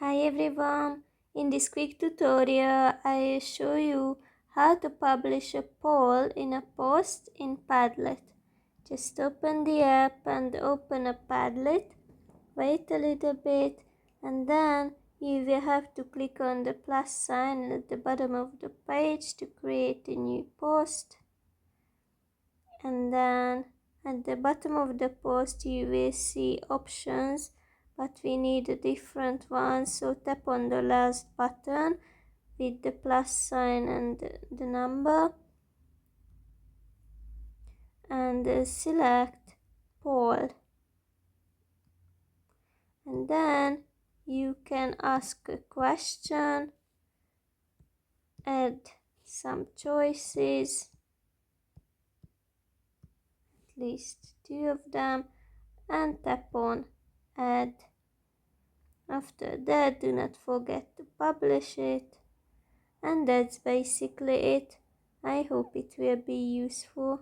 Hi everyone! In this quick tutorial, I will show you how to publish a poll in a post in Padlet. Just open the app and open a Padlet. Wait a little bit and then you will have to click on the plus sign at the bottom of the page to create a new post. And then at the bottom of the post you will see options, but we need a different one, so tap on the last button with the plus sign and the number and select poll, and then you can ask a question, add some choices, at least 2 of them, and tap on add. After that, do not forget to publish it. And that's basically it. I hope it will be useful.